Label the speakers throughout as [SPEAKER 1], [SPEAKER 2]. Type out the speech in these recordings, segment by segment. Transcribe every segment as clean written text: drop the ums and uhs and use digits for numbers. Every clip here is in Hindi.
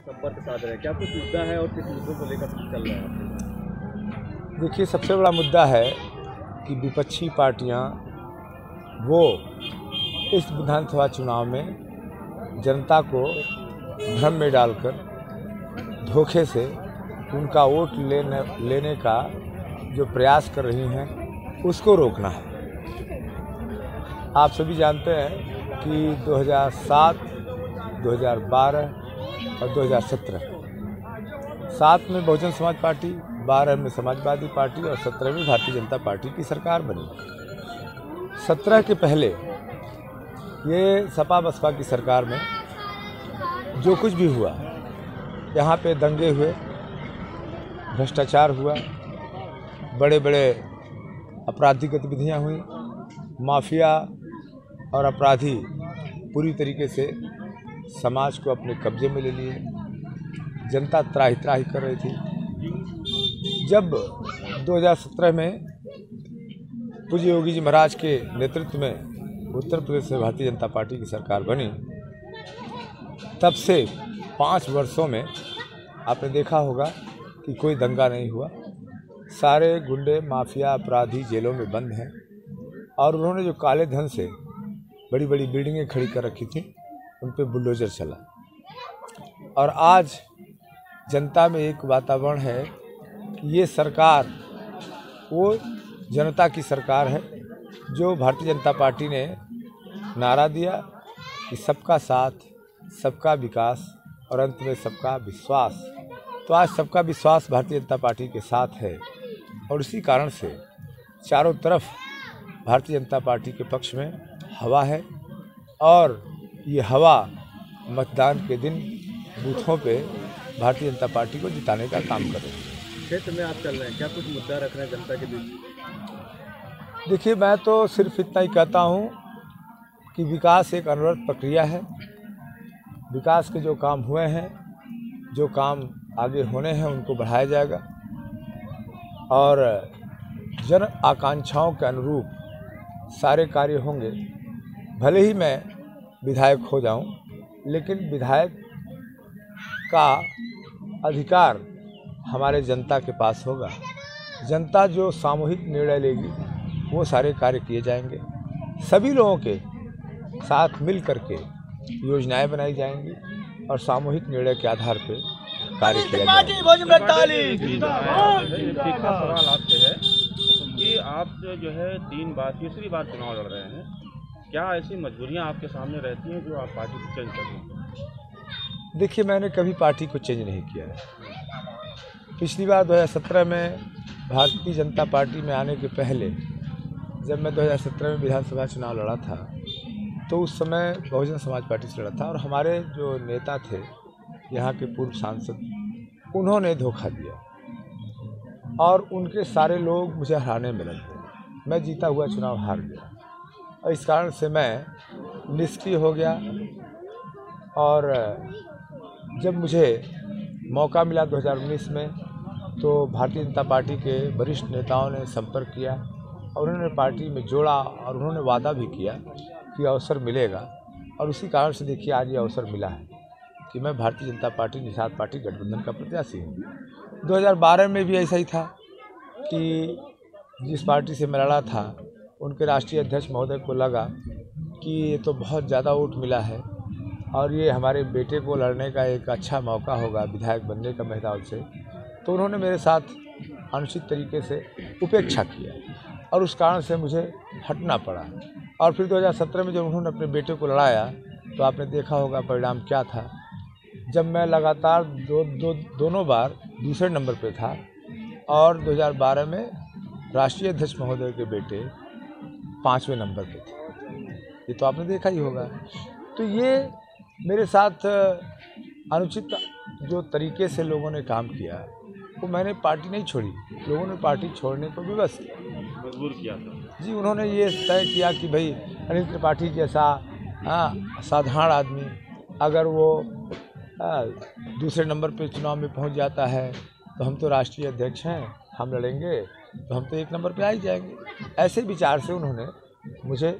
[SPEAKER 1] संपर्क साध रहे हैं, क्या कुछ मुद्दा है और किस मुद्दों को लेकर चल रहा है?
[SPEAKER 2] देखिए, सबसे बड़ा मुद्दा है कि विपक्षी पार्टियां वो इस विधानसभा चुनाव में जनता को भ्रम में डालकर धोखे से उनका वोट लेने का जो प्रयास कर रही हैं उसको रोकना है। आप सभी जानते हैं कि 2007, 2012 और 2017 7 में बहुजन समाज पार्टी, 12 में समाजवादी पार्टी और 17 में भारतीय जनता पार्टी की सरकार बनी। 17 के पहले ये सपा बसपा की सरकार में जो कुछ भी हुआ, यहाँ पे दंगे हुए, भ्रष्टाचार हुआ, बड़े बड़े आपराधिक गतिविधियाँ हुई, माफिया और अपराधी पूरी तरीके से समाज को अपने कब्जे में ले लिए, जनता त्राही त्राही कर रही थी। जब 2017 में पूज्य योगी जी महाराज के नेतृत्व में उत्तर प्रदेश से भारतीय जनता पार्टी की सरकार बनी, तब से 5 वर्षों में आपने देखा होगा कि कोई दंगा नहीं हुआ। सारे गुंडे, माफिया, अपराधी जेलों में बंद हैं और उन्होंने जो काले धन से बड़ी बड़ी बिल्डिंगें खड़ी कर रखी थी, उन पे बुलडोजर चला। और आज जनता में एक वातावरण है कि ये सरकार वो जनता की सरकार है जो भारतीय जनता पार्टी ने नारा दिया कि सबका साथ, सबका विकास और अंत में सबका विश्वास। तो आज सबका विश्वास भारतीय जनता पार्टी के साथ है और इसी कारण से चारों तरफ भारतीय जनता पार्टी के पक्ष में हवा है और ये हवा मतदान के दिन बूथों पे भारतीय जनता पार्टी को जिताने का काम कर रही है।
[SPEAKER 1] क्षेत्र में आप चल रहे हैं, क्या कुछ मुद्दा रख रहे हैं जनता के बीच?
[SPEAKER 2] देखिए, मैं तो सिर्फ इतना ही कहता हूँ कि विकास एक अनवरत प्रक्रिया है। विकास के जो काम हुए हैं, जो काम आगे होने हैं, उनको बढ़ाया जाएगा और जन आकांक्षाओं के अनुरूप सारे कार्य होंगे। भले ही मैं विधायक हो जाऊं, लेकिन विधायक का अधिकार हमारे जनता के पास होगा। जनता जो सामूहिक निर्णय लेगी वो सारे कार्य किए जाएंगे। सभी लोगों के साथ मिल करके योजनाएं बनाई जाएंगी और सामूहिक निर्णय के आधार पर कार्य किया जाएगा।
[SPEAKER 3] एक सवाल आपसे है कि आप जो है तीसरी बार चुनाव लड़ रहे हैं, क्या ऐसी मजबूरियां आपके सामने रहती हैं जो आप पार्टी को चेंज कर दें?
[SPEAKER 2] देखिए, मैंने कभी पार्टी को चेंज नहीं किया है। पिछली बार 2017 में भारतीय जनता पार्टी में आने के पहले जब मैं 2017 में विधानसभा चुनाव लड़ा था तो उस समय बहुजन समाज पार्टी से लड़ा था और हमारे जो नेता थे, यहाँ के पूर्व सांसद, उन्होंने धोखा दिया और उनके सारे लोग मुझे हराने में लग गए। मैं जीता हुआ चुनाव हार गया और इस कारण से मैं निष्क्रिय हो गया। और जब मुझे मौका मिला 2019 में, तो भारतीय जनता पार्टी के वरिष्ठ नेताओं ने संपर्क किया और उन्होंने पार्टी में जोड़ा और उन्होंने वादा भी किया कि अवसर मिलेगा। और उसी कारण से देखिए आज ये अवसर मिला है कि मैं भारतीय जनता पार्टी निषाद पार्टी गठबंधन का प्रत्याशी हूँ। 2012 में भी ऐसा ही था कि जिस पार्टी से मैं लड़ा था, उनके राष्ट्रीय अध्यक्ष महोदय को लगा कि ये तो बहुत ज़्यादा वोट मिला है और ये हमारे बेटे को लड़ने का एक अच्छा मौका होगा विधायक बनने का महिलाओं से, तो उन्होंने मेरे साथ अनुचित तरीके से उपेक्षा किया और उस कारण से मुझे हटना पड़ा। और फिर 2017 में जब उन्होंने अपने बेटे को लड़ाया तो आपने देखा होगा परिणाम क्या था। जब मैं लगातार दोनों बार दूसरे नंबर पे था और 2012 में राष्ट्रीय अध्यक्ष महोदय के बेटे 5वें नंबर पे थे, ये तो आपने देखा ही होगा। तो ये मेरे साथ अनुचित जो तरीके से लोगों ने काम किया, वो मैंने पार्टी नहीं छोड़ी, लोगों ने पार्टी छोड़ने को विवश किया,
[SPEAKER 3] मजबूर किया था
[SPEAKER 2] जी। उन्होंने ये तय किया कि भाई अनिल त्रिपाठी जैसा साधारण आदमी अगर वो दूसरे नंबर पे चुनाव में पहुंच जाता है तो हम तो राष्ट्रीय अध्यक्ष हैं, हम लड़ेंगे तो हम तो 1 नंबर पे आ ही जाएंगे। ऐसे विचार से उन्होंने मुझे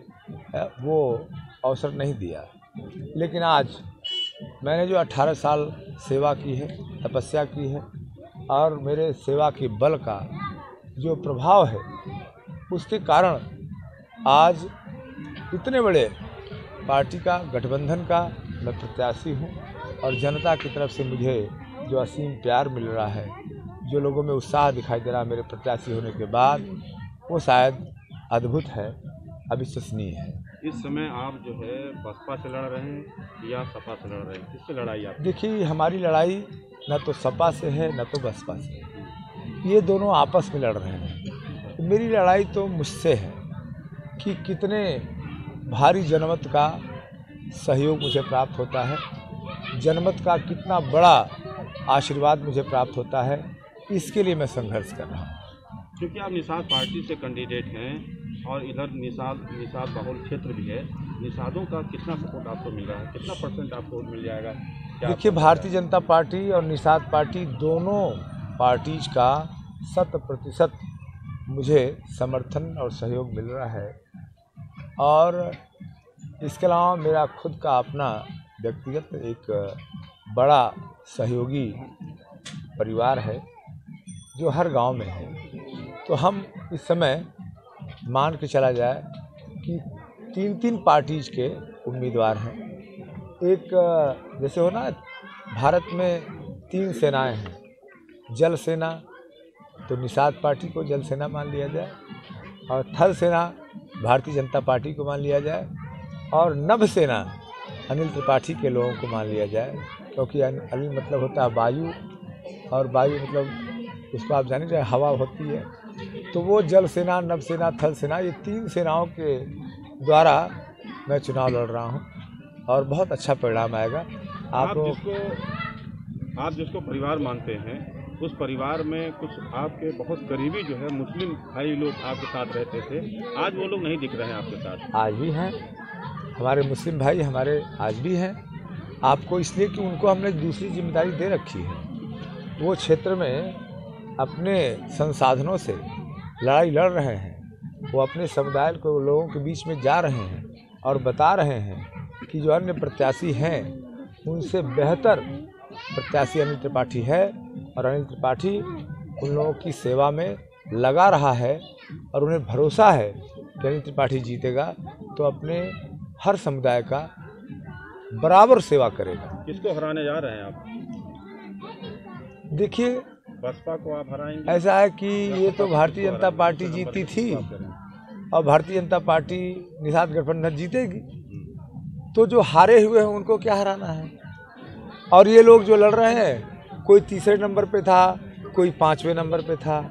[SPEAKER 2] वो अवसर नहीं दिया। लेकिन आज मैंने जो 18 साल सेवा की है, तपस्या की है, और मेरे सेवा के बल का जो प्रभाव है, उसके कारण आज इतने बड़े पार्टी का, गठबंधन का मैं प्रत्याशी हूँ। और जनता की तरफ से मुझे जो असीम प्यार मिल रहा है, जो लोगों में उत्साह दिखाई दे रहा है मेरे प्रत्याशी होने के बाद, वो शायद अद्भुत है, अविश्वसनीय है।
[SPEAKER 3] इस समय आप जो है बसपा से लड़ रहे हैं या सपा से लड़ रहे हैं, किससे लड़ाई आप?
[SPEAKER 2] देखिए, हमारी लड़ाई न तो सपा से है न तो बसपा से है, ये दोनों आपस में लड़ रहे हैं। मेरी लड़ाई तो मुझसे है कि कितने भारी जनमत का सहयोग मुझे प्राप्त होता है, जनमत का कितना बड़ा आशीर्वाद मुझे प्राप्त होता है, इसके लिए मैं संघर्ष कर रहा हूँ।
[SPEAKER 3] क्योंकि आप निषाद पार्टी से कैंडिडेट हैं और इधर निषाद बहुल क्षेत्र भी है, निषादों का कितना सपोर्ट आपको मिल रहा है, कितना % आपको मिल जाएगा?
[SPEAKER 2] देखिए, भारतीय जनता पार्टी और निषाद पार्टी दोनों पार्टीज का 100% मुझे समर्थन और सहयोग मिल रहा है। और इसके अलावा मेरा खुद का अपना व्यक्तिगत एक बड़ा सहयोगी परिवार है जो हर गांव में है। तो हम इस समय मान के चला जाए कि 3 पार्टीज के उम्मीदवार हैं। एक जैसे हो ना, भारत में 3 सेनाएं हैं, जल सेना तो निषाद पार्टी को जल सेना मान लिया जाए, और थल सेना भारतीय जनता पार्टी को मान लिया जाए, और नभ सेना अनिल त्रिपाठी के लोगों को मान लिया जाए। क्योंकि अनिल मतलब होता है वायु, और वायु मतलब उसको आप जाने जाए हवा होती है। तो वो जल सेना, नभ सेना, थल सेना, ये 3 सेनाओं के द्वारा मैं चुनाव लड़ रहा हूँ और बहुत अच्छा परिणाम आएगा।
[SPEAKER 3] आप जिसको परिवार मानते हैं, उस परिवार में कुछ आपके बहुत करीबी जो है मुस्लिम भाई लोग आपके साथ रहते थे, आज वो लोग नहीं दिख रहे हैं आपके साथ।
[SPEAKER 2] आज भी हैं हमारे मुस्लिम भाई, हमारे आज भी हैं। आपको इसलिए कि उनको हमने दूसरी जिम्मेदारी दे रखी है, वो क्षेत्र में अपने संसाधनों से लड़ाई लड़ रहे हैं, वो अपने समुदाय को लोगों के बीच में जा रहे हैं और बता रहे हैं कि जो अन्य प्रत्याशी हैं उनसे बेहतर प्रत्याशी अनिल त्रिपाठी है, और अनिल त्रिपाठी उन लोगों की सेवा में लगा रहा है, और उन्हें भरोसा है कि अनिल त्रिपाठी जीतेगा तो अपने हर समुदाय का बराबर सेवा करेगा।
[SPEAKER 3] किसको हराने जा रहे हैं आप?
[SPEAKER 2] देखिए,
[SPEAKER 3] बसपा को आप हराएंगे?
[SPEAKER 2] ऐसा है कि ये तो भारतीय जनता पार्टी जीती थी और भारतीय जनता पार्टी निषाद गठबंधन जीतेगी, तो जो हारे हुए हैं उनको क्या हराना है। और ये लोग जो लड़ रहे हैं, कोई 3रे नंबर पे था, कोई 5वें नंबर पे था,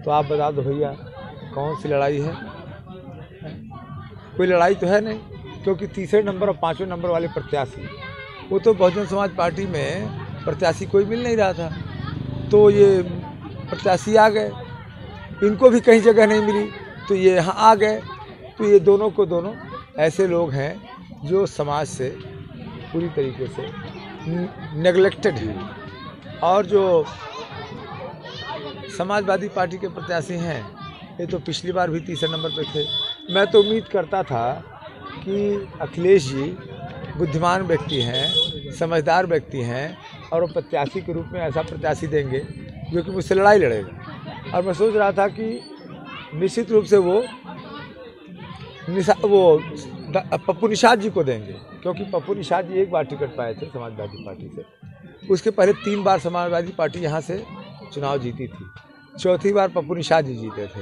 [SPEAKER 2] तो आप बता दो भैया कौन सी लड़ाई है? कोई लड़ाई तो है नहीं, क्योंकि 3रे नंबर और 5वें नंबर वाले प्रत्याशी, वो तो बहुजन समाज पार्टी में प्रत्याशी कोई मिल नहीं रहा था, तो ये प्रत्याशी आ गए, इनको भी कहीं जगह नहीं मिली तो ये यहाँ आ गए। तो ये दोनों को दोनों ऐसे लोग हैं जो समाज से पूरी तरीके से नेग्लेक्टेड हैं। और जो समाजवादी पार्टी के प्रत्याशी हैं, ये तो पिछली बार भी 3रे नंबर पे थे। मैं तो उम्मीद करता था कि अखिलेश जी बुद्धिमान व्यक्ति हैं, समझदार व्यक्ति हैं, और वो प्रत्याशी के रूप में ऐसा प्रत्याशी देंगे जो कि मुझसे लड़ाई लड़ेगा। और मैं सोच रहा था कि निश्चित रूप से वो पप्पू निषाद जी को देंगे, क्योंकि पप्पू निषाद जी एक बार टिकट पाए थे समाजवादी पार्टी से, उसके पहले 3 बार समाजवादी पार्टी यहाँ से चुनाव जीती थी, 4थी बार पप्पू निषाद जी जीते थे।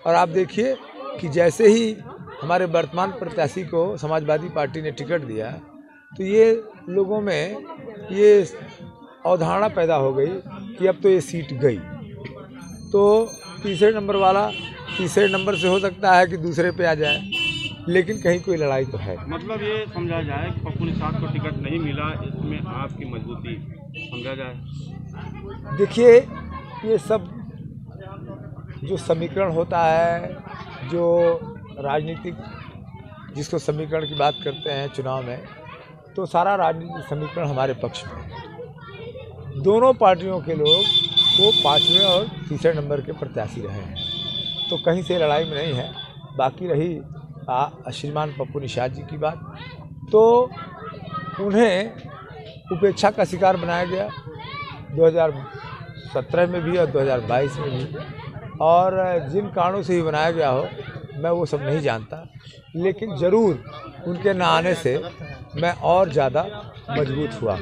[SPEAKER 2] और आप देखिए कि जैसे ही हमारे वर्तमान प्रत्याशी को समाजवादी पार्टी ने टिकट दिया, तो ये लोगों में ये अवधारणा पैदा हो गई कि अब तो ये सीट गई, तो 3रे नंबर वाला 3रे नंबर से हो सकता है कि दूसरे पे आ जाए, लेकिन कहीं कोई लड़ाई तो है।
[SPEAKER 3] मतलब ये समझा जाए कि पप्पू निषाद को टिकट नहीं मिला, इसमें आपकी मजबूती समझा जाए?
[SPEAKER 2] देखिए, ये सब जो समीकरण होता है, जो राजनीतिक जिसको समीकरण की बात करते हैं चुनाव में, तो सारा राजनीतिक समीकरण हमारे पक्ष में है। दोनों पार्टियों के लोग वो 5वें और 3रे नंबर के प्रत्याशी रहे हैं, तो कहीं से लड़ाई में नहीं है। बाकी रही श्रीमान पप्पू निषाद जी की बात, तो उन्हें उपेक्षा का शिकार बनाया गया 2017 में भी और 2022 में भी, और जिन कारणों से ही बनाया गया हो मैं वो सब नहीं जानता, लेकिन ज़रूर उनके न आने से मैं और ज़्यादा मजबूत हुआ।